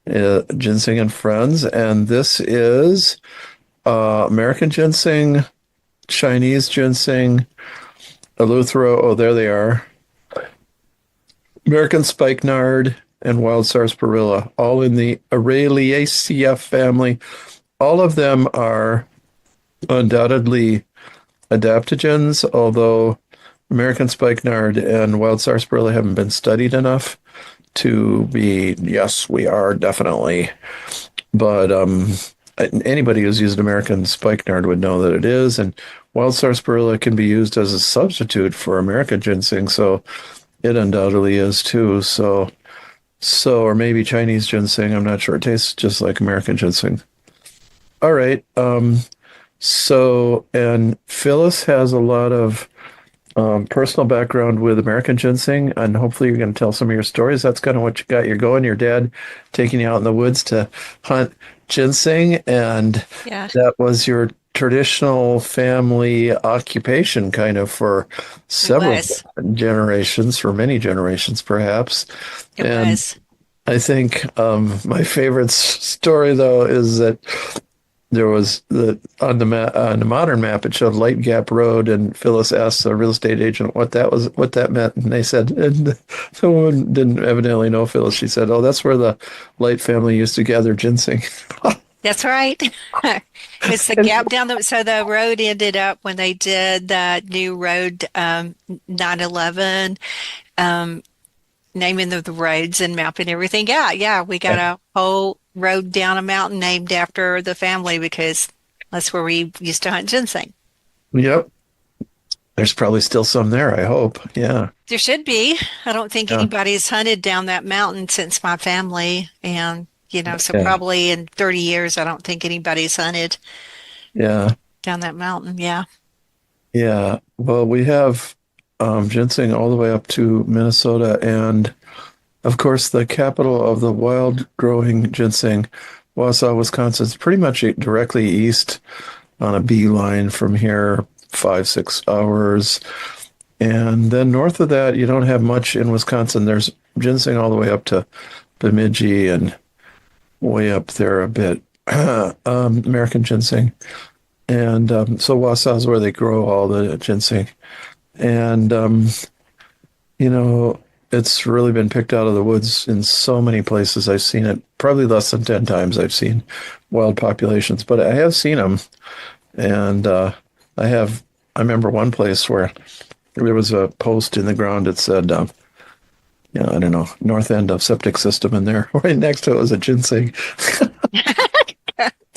Ginseng and Friends, and this is American Ginseng, Chinese Ginseng, Eleuthero. Oh, there they are. American Spikenard and Wild Sarsaparilla, all in the Araliaceae family. All of them are undoubtedly adaptogens, although American Spikenard and Wild Sarsaparilla haven't been studied enough to be, yes, we are definitely. But anybody who's used American spikenard would know that it is. And wild sarsaparilla can be used as a substitute for American ginseng, so it undoubtedly is too. Or maybe Chinese ginseng. I'm not sure. It tastes just like American ginseng. All right. And Phyllis has a lot of personal background with American ginseng, and hopefully you're going to tell some of your stories. That's kind of what you got you going. Your dad taking you out in the woods to hunt ginseng, and Yeah, that was your traditional family occupation kind of for it several was. generations, for many generations perhaps. It And was. I think my favorite story though is that there was on the modern map it showed Light Gap Road, and Phyllis asked the real estate agent what that meant, and they said, and the woman didn't evidently know Phyllis. She said, "Oh, that's where the Light family used to gather ginseng." That's right. It's the And- gap down so the road ended up when they did the new road 9/11, um, naming the roads and mapping everything out. Yeah, we got a whole road down a mountain named after the family because that's where we used to hunt ginseng. Yep, there's probably still some there. I hope. Yeah, There should be. I don't think yeah, anybody's hunted down that mountain since my family. And, so yeah, probably in 30 years, I don't think anybody's hunted yeah, down that mountain. Yeah. yeah. Well, we have ginseng all the way up to Minnesota, and of course, the capital of the wild growing ginseng, Wausau, Wisconsin, is pretty much directly east on a beeline from here, 5, 6 hours. And then north of that, you don't have much in Wisconsin. There's ginseng all the way up to Bemidji and way up there a bit, American ginseng. And so Wausau is where they grow all the ginseng. And you know, it's really been picked out of the woods in so many places. I've seen it probably less than 10 times I've seen wild populations, but I have seen them. And I remember one place where there was a post in the ground that said, I don't know, north end of septic system, and there, right next to it was a ginseng.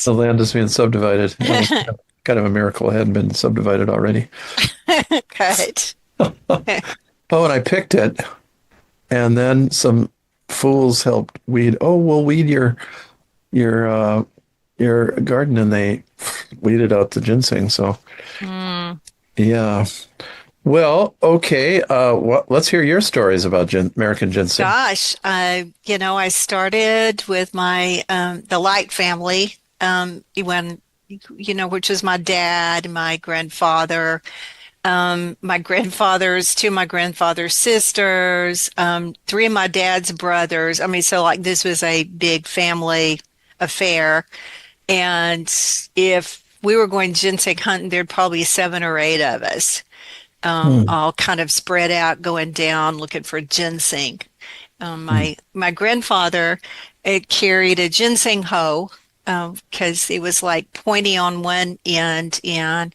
The land is being subdivided. It was kind of a miracle it hadn't been subdivided already. Good. Oh, and I picked it. And then some fools helped weed. Oh, we'll weed your your garden, and they weeded out the ginseng. So Mm. yeah. Well, okay. Let's hear your stories about American ginseng. Gosh, I started with my the Light family when which was my dad, my grandfather, two of my grandfather's sisters, three of my dad's brothers. I mean, so like this was a big family affair. And if we were going ginseng hunting, there'd probably be seven or eight of us, Hmm. all kind of spread out, going down looking for ginseng. My grandfather carried a ginseng hoe because it was like pointy on one end and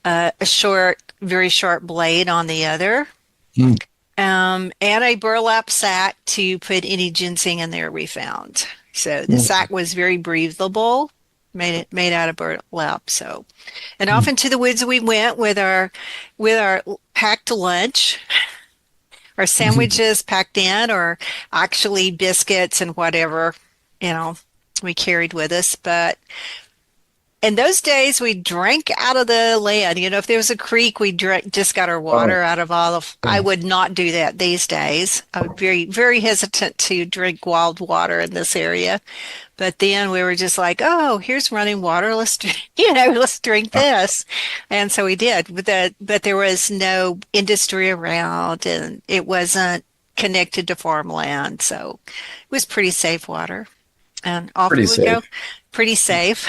a short, very sharp blade on the other, Hmm. and a burlap sack to put any ginseng in there we found. So the Hmm. sack was very breathable, made out of burlap. So, and Hmm. off into the woods we went with our packed lunch, our sandwiches packed in, or actually biscuits and whatever, you know, we carried with us. But in those days, we drank out of the land. If there was a creek, we drank, just got our Oh, water out of all of. I yeah. would not do that these days. I'm very, very hesitant to drink wild water in this area. But then we were just like, oh, here's running water. Let's, let's drink this. And so we did. But there was no industry around, and it wasn't connected to farmland. So it was pretty safe water. And off Pretty we would go, safe. pretty safe.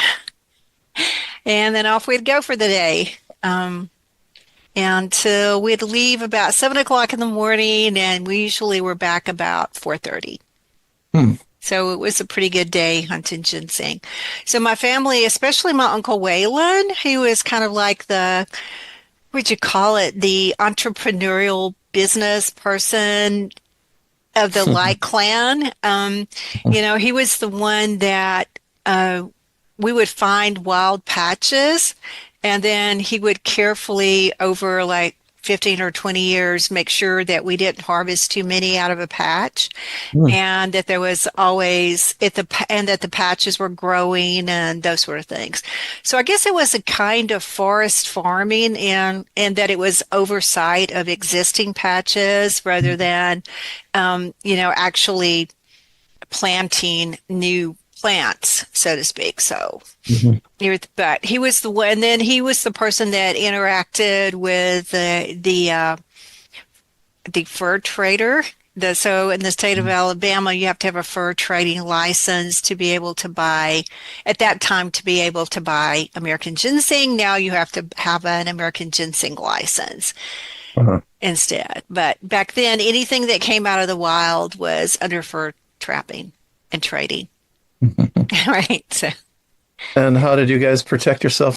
And then off we'd go for the day. And we'd leave about 7 o'clock in the morning, and we usually were back about 4:30. Hmm. So it was a pretty good day hunting ginseng. So my family, especially my Uncle Waylon, he was kind of like the, what'd you call it, the entrepreneurial business person of the Lai clan. He was the one that we would find wild patches, and then he would carefully, over like 15 or 20 years, make sure that we didn't harvest too many out of a patch, Hmm. and that there was always and that the patches were growing and those sort of things. So I guess it was a kind of forest farming, and that it was oversight of existing patches rather than actually planting new plants, so to speak. So Mhm. but he was the one, and then he was the person that interacted with the fur trader. So in the state of Alabama, you have to have a fur trading license to be able to buy, at that time, to be able to buy American ginseng. Now you have to have an American ginseng license Uh-huh. instead. But back then, anything that came out of the wild was under fur trapping and trading. Right. So And how did you guys protect yourself